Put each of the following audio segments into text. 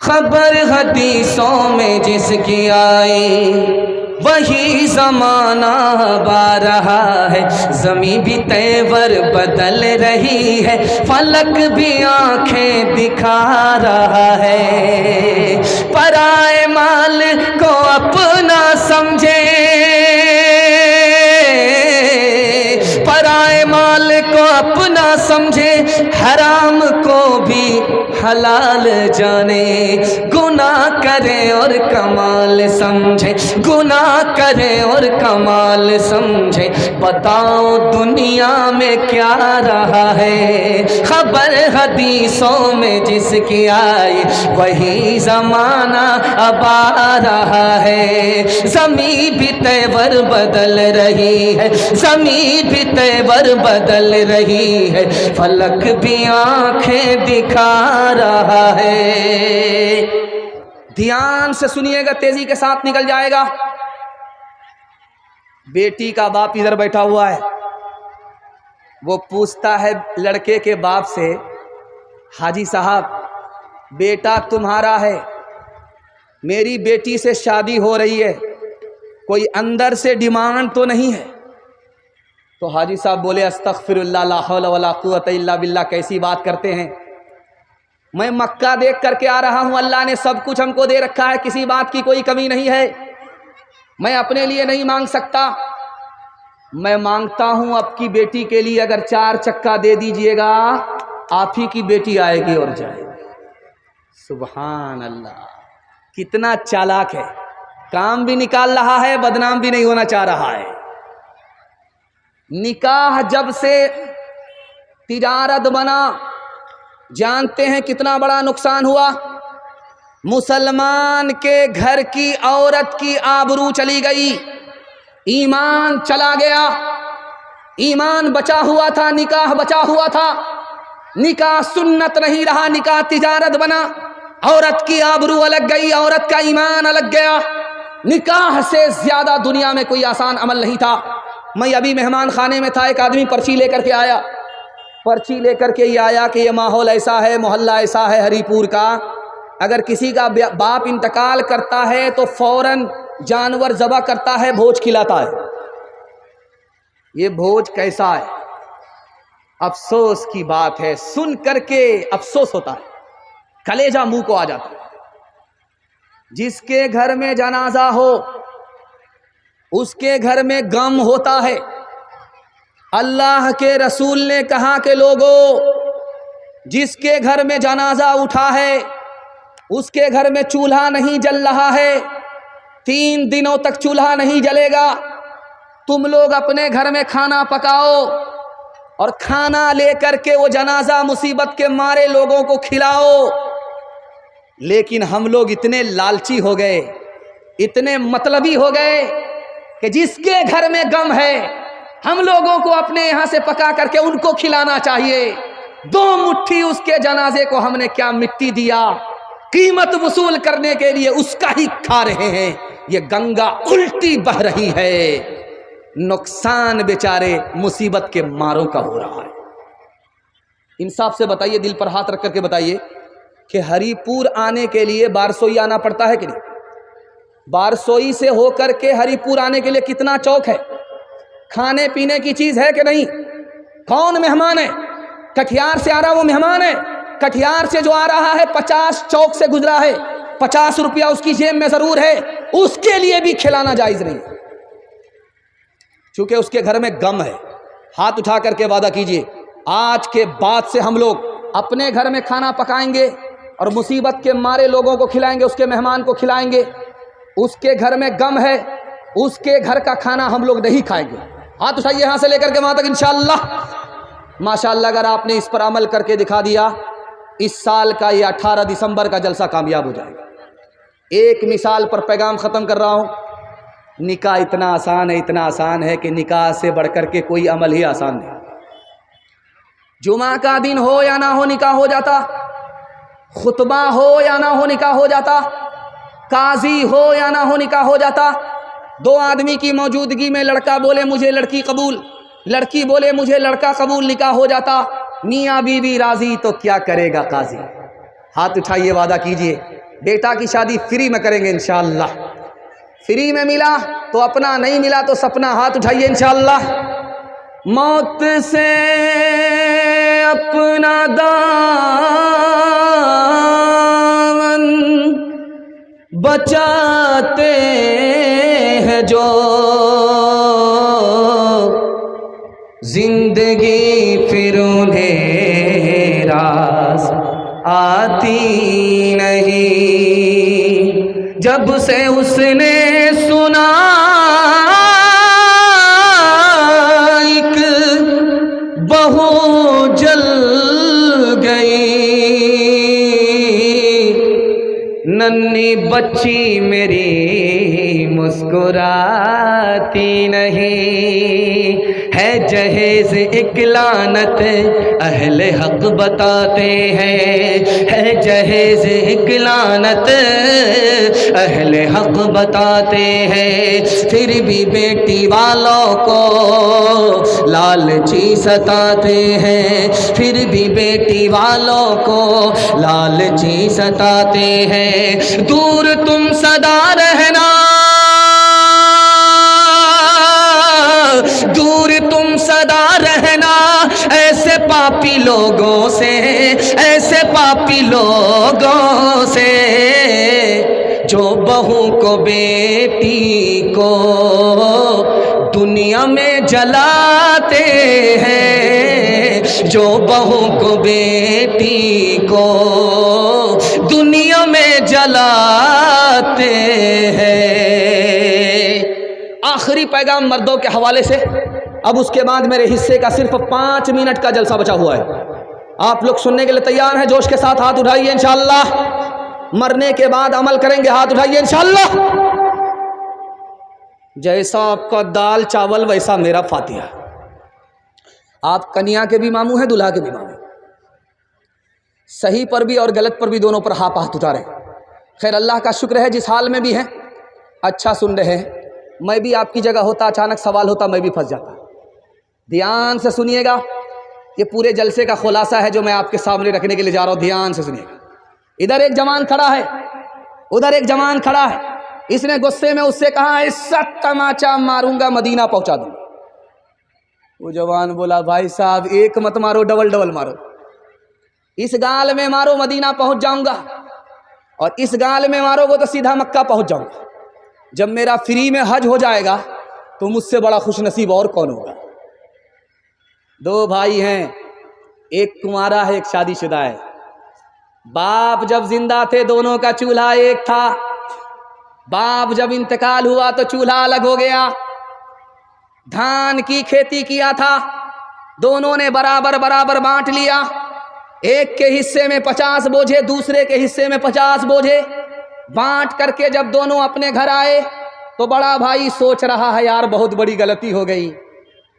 खबर हदीसों में जिसकी आई वही ज़माना बा रहा है। ज़मीं भी तेवर बदल रही है, फलक भी आंखें दिखा रहा है। पराए माल को अपना समझे, पराए माल को अपना समझे, हराम को भी हलाल जाने। गुनाह करे और कमाल समझे, गुनाह करे और कमाल समझे। बताओ दुनिया में क्या रहा है। खबर हदीसों में जिसकी आई वही ज़माना अब आ रहा है। ज़मीं भी तेवर बदल रही है, ज़मीं भी तेवर बदल रही है, फलक भी आंखें दिखा रहा है। ध्यान से सुनिएगा, तेजी के साथ निकल जाएगा। बेटी का बाप इधर बैठा हुआ है, वो पूछता है लड़के के बाप से, हाजी साहब बेटा तुम्हारा है, मेरी बेटी से शादी हो रही है, कोई अंदर से डिमांड तो नहीं है? तो हाजी साहब बोले अस्तगफिरुल्लाह ला हौला वला कुव्वता इल्ला बिल्लाह, कैसी बात करते हैं। मैं मक्का देख करके आ रहा हूँ, अल्लाह ने सब कुछ हमको दे रखा है, किसी बात की कोई कमी नहीं है। मैं अपने लिए नहीं मांग सकता, मैं मांगता हूँ आपकी बेटी के लिए अगर 4 चक्का दे दीजिएगा, आप ही की बेटी आएगी और जाएगी। सुभान अल्लाह, कितना चालाक है, काम भी निकाल रहा है, बदनाम भी नहीं होना चाह रहा है। निकाह जब से तिजारत बना, जानते हैं कितना बड़ा नुकसान हुआ। मुसलमान के घर की औरत की आबरू चली गई, ईमान चला गया। ईमान बचा हुआ था, निकाह बचा हुआ था। निकाह सुन्नत नहीं रहा, निकाह तिजारत बना। औरत की आबरू अलग गई, औरत का ईमान अलग गया। निकाह से ज्यादा दुनिया में कोई आसान अमल नहीं था। मैं अभी मेहमान खाने में था, एक आदमी पर्ची लेकर के आया, पर्ची लेकर के ये आया कि ये माहौल ऐसा है, मोहल्ला ऐसा है हरिपुर का, अगर किसी का बाप इंतकाल करता है तो फौरन जानवर ज़बह करता है, भोज खिलाता है। ये भोज कैसा है? अफसोस की बात है, सुन करके अफसोस होता है, कलेजा मुंह को आ जाता है। जिसके घर में जनाजा हो उसके घर में गम होता है। अल्लाह के रसूल ने कहा कि लोगों, जिसके घर में जनाजा उठा है उसके घर में चूल्हा नहीं जल रहा है, 3 दिनों तक चूल्हा नहीं जलेगा। तुम लोग अपने घर में खाना पकाओ और खाना लेकर के वो जनाजा मुसीबत के मारे लोगों को खिलाओ। लेकिन हम लोग इतने लालची हो गए, इतने मतलबी हो गए कि जिसके घर में गम है हम लोगों को अपने यहां से पका करके उनको खिलाना चाहिए। 2 मुट्ठी उसके जनाजे को हमने क्या मिट्टी दिया, कीमत वसूल करने के लिए उसका ही खा रहे हैं। ये गंगा उल्टी बह रही है, नुकसान बेचारे मुसीबत के मारों का हो रहा है। इंसाफ से बताइए, दिल पर हाथ रख करके बताइए कि हरिपुर आने के लिए बारसोई आना पड़ता है कि नहीं? बारसोई से होकर के हरिपुर आने के लिए कितना चौक है? खाने पीने की चीज है कि नहीं? कौन मेहमान है? कटिहार से आ रहा वो मेहमान है। कटिहार से जो आ रहा है 50 चौक से गुजरा है, 50 रुपया उसकी जेब में जरूर है, उसके लिए भी खिलाना जायज नहीं, चूंकि उसके घर में गम है। हाथ उठा करके वादा कीजिए, आज के बाद से हम लोग अपने घर में खाना पकाएंगे और मुसीबत के मारे लोगों को खिलाएंगे, उसके मेहमान को खिलाएंगे। उसके घर में गम है, उसके घर का खाना हम लोग नहीं खाएंगे। हाथ उठाइए यहाँ से लेकर के वहां तक, इंशाअल्लाह माशाअल्लाह। अगर आपने इस पर अमल करके दिखा दिया, इस साल का ये 18 दिसंबर का जलसा कामयाब हो जाएगा। एक मिसाल पर पैगाम ख़त्म कर रहा हूँ। निकाह इतना आसान है, इतना आसान है कि निकाह से बढ़कर के कोई अमल ही आसान नहीं। जुमा का दिन हो या ना हो निकाह हो जाता, खुतबा हो या ना हो निकाह हो जाता, काजी हो या ना हो निकाह हो जाता। 2 आदमी की मौजूदगी में लड़का बोले मुझे लड़की कबूल, लड़की बोले मुझे लड़का कबूल, निकाह हो जाता। मियाँ बीवी राजी तो क्या करेगा काजी? हाथ उठाइए, वादा कीजिए, बेटा की शादी फ्री में करेंगे इंशाअल्लाह। फ्री में मिला तो अपना, नहीं मिला तो सपना। हाथ उठाइए इंशाअल्लाह। मौत से अपना दामन बचाते हैं जो, जिंदगी फिर उन्हें रास आती नहीं। जब से उसने सुना एक बहू जल गई, नन्ही बच्ची मेरी मुस्कुराती नहीं। है जहेज एक लानत अहले हक बताते हैं, है जहेज एक लानत अहले हक बताते हैं। फिर भी बेटी वालों को लालची सताते हैं, फिर भी बेटी वालों को लालची सताते हैं। दूर तुम सदा रहना, दूर तुम सदा रहना ऐसे पापी लोगों से, ऐसे पापी लोगों से जो बहू को बेटी को दुनिया में जलाते हैं, जो बहू को बेटी को दुनिया में जलाते हैं। आखिरी पैगाम मर्दों के हवाले से, अब उसके बाद मेरे हिस्से का सिर्फ 5 मिनट का जलसा बचा हुआ है। आप लोग सुनने के लिए तैयार हैं? जोश के साथ हाथ उठाइए इंशाअल्लाह। मरने के बाद अमल करेंगे, हाथ उठाइए इंशाअल्लाह। जैसा आपका दाल चावल वैसा मेरा फातिहा। आप कन्या के भी मामू हैं, दूल्हा के भी मामू। सही पर भी और गलत पर भी दोनों पर हाथ उठा रहे। खैर अल्लाह का शुक्र है जिस हाल में भी हैं अच्छा सुन रहे हैं। मैं भी आपकी जगह होता, अचानक सवाल होता, मैं भी फंस जाता। ध्यान से सुनिएगा, ये पूरे जलसे का खुलासा है जो मैं आपके सामने रखने के लिए जा रहा हूँ। ध्यान से सुनिएगा। इधर एक जवान खड़ा है, उधर एक जवान खड़ा है। इसने गुस्से में उससे कहा, ऐसा तमाचा मारूंगा मदीना पहुंचा दूंगा। वो जवान बोला, भाई साहब एक मत मारो, डबल डबल मारो। इस गाल में मारो मदीना पहुंच जाऊंगा, और इस गाल में मारोगे तो सीधा मक्का पहुंच जाऊंगा। जब मेरा फ्री में हज हो जाएगा तो मुझसे बड़ा खुशनसीब और कौन होगा। 2 भाई हैं, एक कुंवारा है, एक शादीशुदा है। बाप जब जिंदा थे दोनों का चूल्हा एक था, बाप जब इंतकाल हुआ तो चूल्हा अलग हो गया। धान की खेती किया था, दोनों ने बराबर बराबर बांट लिया। एक के हिस्से में 50 बोझे, दूसरे के हिस्से में 50 बोझे। बांट करके जब दोनों अपने घर आए तो बड़ा भाई सोच रहा है, यार बहुत बड़ी गलती हो गई,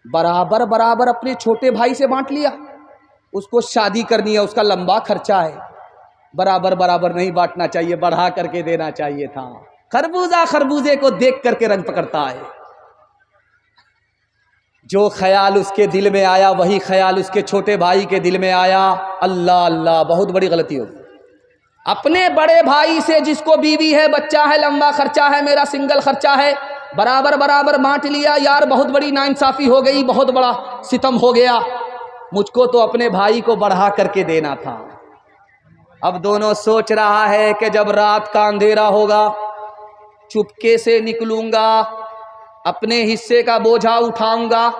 बराबर बराबर अपने छोटे भाई से बांट लिया। उसको शादी करनी है, उसका लंबा खर्चा है, बराबर बराबर नहीं बांटना चाहिए, बढ़ा करके देना चाहिए था। खरबूजा खरबूजे को देख करके रंग पकड़ता है। जो ख्याल उसके दिल में आया वही ख्याल उसके छोटे भाई के दिल में आया। अल्लाह अल्लाह, बहुत बड़ी गलती होगी। अपने बड़े भाई से जिसको बीवी है, बच्चा है, लंबा खर्चा है, मेरा सिंगल खर्चा है, बराबर बराबर बांट लिया। यार बहुत बड़ी नाइंसाफी हो गई, बहुत बड़ा सितम हो गया, मुझको तो अपने भाई को बढ़ा करके देना था। अब दोनों सोच रहा है कि जब रात का अंधेरा होगा चुपके से निकलूंगा, अपने हिस्से का बोझा उठाऊंगा,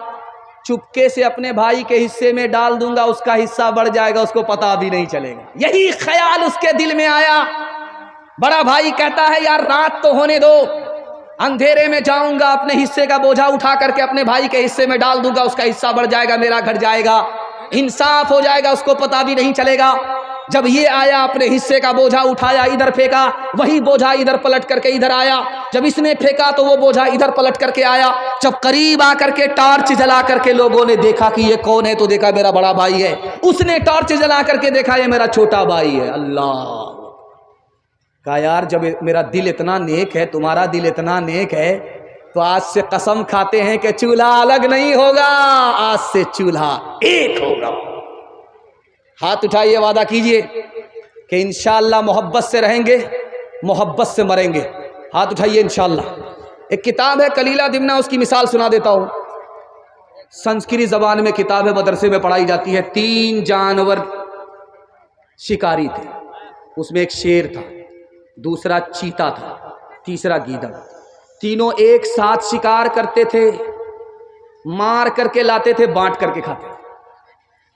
चुपके से अपने भाई के हिस्से में डाल दूंगा, उसका हिस्सा बढ़ जाएगा, उसको पता भी नहीं चलेगा। यही ख्याल उसके दिल में आया। बड़ा भाई कहता है, यार रात तो होने दो, अंधेरे में जाऊंगा, अपने हिस्से का बोझा उठा करके अपने भाई के हिस्से में डाल दूंगा, उसका हिस्सा बढ़ जाएगा, मेरा घट जाएगा, इंसाफ हो जाएगा, उसको पता भी नहीं चलेगा। जब ये आया, अपने हिस्से का बोझा उठाया, इधर फेंका, वही बोझा इधर पलट करके इधर आया। जब इसने फेंका तो वो बोझा इधर पलट करके आया। जब करीब आकर के टॉर्च जला करके लोगों ने देखा कि ये कौन है, तो देखा मेरा बड़ा भाई है। उसने टॉर्च जला करके देखा ये मेरा छोटा भाई है। अल्लाह कहा, यार जब मेरा दिल इतना नेक है, तुम्हारा दिल इतना नेक है, तो आज से कसम खाते हैं कि चूल्हा अलग नहीं होगा, आज से चूल्हा एक होगा। हाथ उठाइए, वादा कीजिए कि इंशाअल्लाह मोहब्बत से रहेंगे, मोहब्बत से मरेंगे। हाथ उठाइए इंशाअल्लाह। एक किताब है कलीला दिमना, उसकी मिसाल सुना देता हूँ। संस्कृत ज़बान में किताब है, मदरसे में पढ़ाई जाती है। 3 जानवर शिकारी थे, उसमें एक शेर था, दूसरा चीता था, तीसरा गीदड़। तीनों एक साथ शिकार करते थे, मार करके लाते थे, बांट करके खाते थे।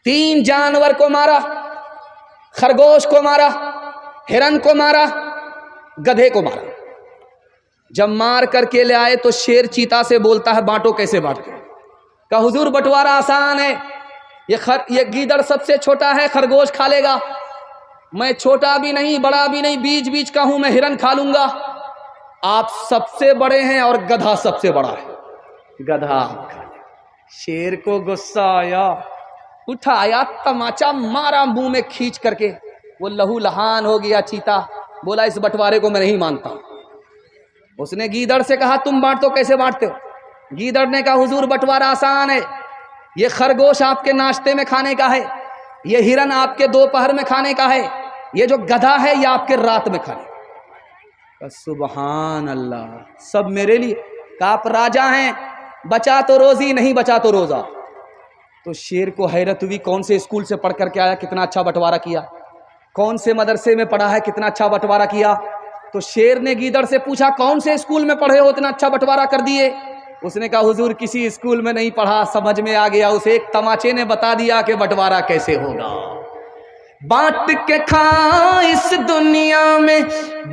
3 जानवर को मारा, खरगोश को मारा, हिरन को मारा, गधे को मारा। जब मार करके ले आए तो शेर चीता से बोलता है बांटो, कैसे बांटते? कहा हुजूर बंटवारा आसान है, ये गीदड़ सबसे छोटा है, खरगोश खा लेगा। मैं छोटा भी नहीं बड़ा भी नहीं, बीच बीच का हूं, मैं हिरन खा लूंगा। आप सबसे बड़े हैं और गधा सबसे बड़ा है, गधा आप खा ले। शेर को गुस्सा आया, उठाया तमाचा मारा मुंह में खींच करके, वो लहू लहान हो गया चीता। बोला इस बंटवारे को मैं नहीं मानता। उसने गीदड़ से कहा तुम बांटो, कैसे बांटते हो? गीदड़ ने कहा हुजूर बंटवारा आसान है, ये खरगोश आपके नाश्ते में खाने का है, ये हिरन आपके दोपहर में खाने का है, ये जो गधा है ये आपके रात में खाने का। सुबहान अल्लाह, सब मेरे लिए। कहा आप राजा हैं, बचा तो रोजी, नहीं बचा तो रोजा। तो शेर को हैरत हुई, कौन से स्कूल से पढ़ करके आया, कितना अच्छा बंटवारा किया, कौन से मदरसे में पढ़ा है, कितना अच्छा बंटवारा किया। तो शेर ने गीदड़ से पूछा कौन से स्कूल में पढ़े हो, इतना अच्छा बंटवारा कर दिए? उसने कहा हुजूर किसी स्कूल में नहीं पढ़ा, समझ में आ गया, उसे एक तमाचे ने बता दिया कि बंटवारा कैसे होगा। बांट के खा इस दुनिया में,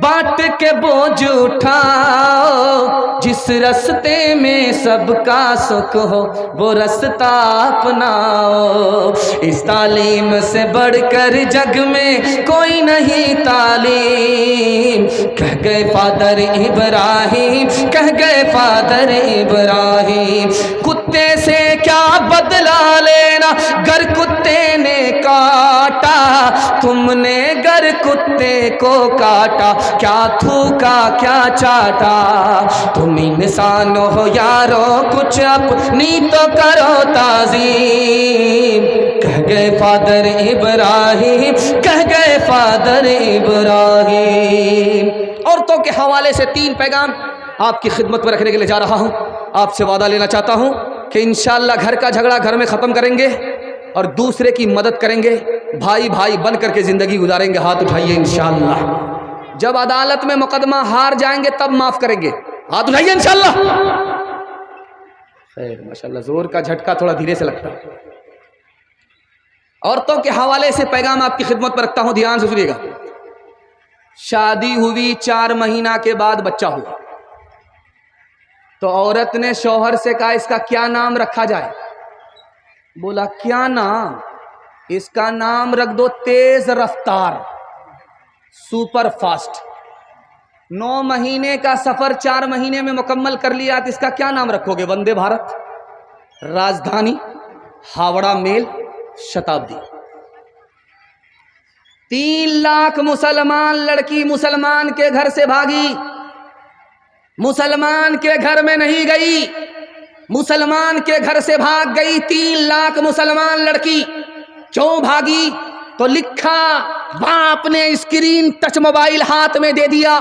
बांट के बोझ उठाओ, जिस रास्ते में सबका सुख हो वो रास्ता अपनाओ। इस तालीम से बढ़कर जग में कोई नहीं तालीम, कह गए फादर इब्राहिम, कह गए फादर इब्राहिम। कुत्ते से क्या बदला लेना, गर कुत्ते ने काटा, तुमने गर कुत्ते को काटा, क्या थूका क्या चाटा। तुम इंसान हो यारो, कुछ अपनी तो करो ताज़ीम, कह गए फादर इब्राहिम, कह गए फादर इब्राहिम। औरतों के हवाले से 3 पैगाम आपकी खिदमत में रखने के लिए जा रहा हूं। आपसे वादा लेना चाहता हूं कि इंशाअल्लाह घर का झगड़ा घर में ख़त्म करेंगे और दूसरे की मदद करेंगे, भाई भाई बन करके ज़िंदगी गुजारेंगे। हाथ उठाइए इंशाअल्लाह। जब अदालत में मुकदमा हार जाएंगे तब माफ़ करेंगे। हाथ उठाइए इंशाअल्लाह। खैर माशाअल्लाह, जोर का झटका थोड़ा धीरे से लगता है। औरतों के हवाले से पैगाम आपकी खिदमत में रखता हूं, ध्यान से सुनिएगा। शादी हुई, 4 महीना के बाद बच्चा हुआ, तो औरत ने शौहर से कहा इसका क्या नाम रखा जाए? बोला क्या नाम? इसका नाम रख दो तेज रफ्तार, सुपर फास्ट। 9 महीने का सफर 4 महीने में मुकम्मल कर लिया, तो इसका क्या नाम रखोगे? वंदे भारत, राजधानी, हावड़ा मेल, शताब्दी। 3 लाख मुसलमान लड़की मुसलमान के घर से भागी, मुसलमान के घर में नहीं गई, मुसलमान के घर से भाग गई। 3 लाख मुसलमान लड़की क्यों भागी? तो लिखा, बाप ने स्क्रीन टच मोबाइल हाथ में दे दिया,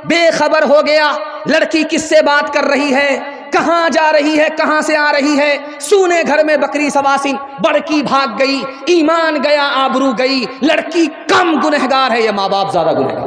बेखबर हो गया लड़की किससे बात कर रही है, कहां जा रही है, कहां से आ रही है। सूने घर में बकरी सवासिन, बड़की भाग गई, ईमान गया, आबरू गई। लड़की कम गुनहगार है या माँ बाप ज्यादा गुनहगार?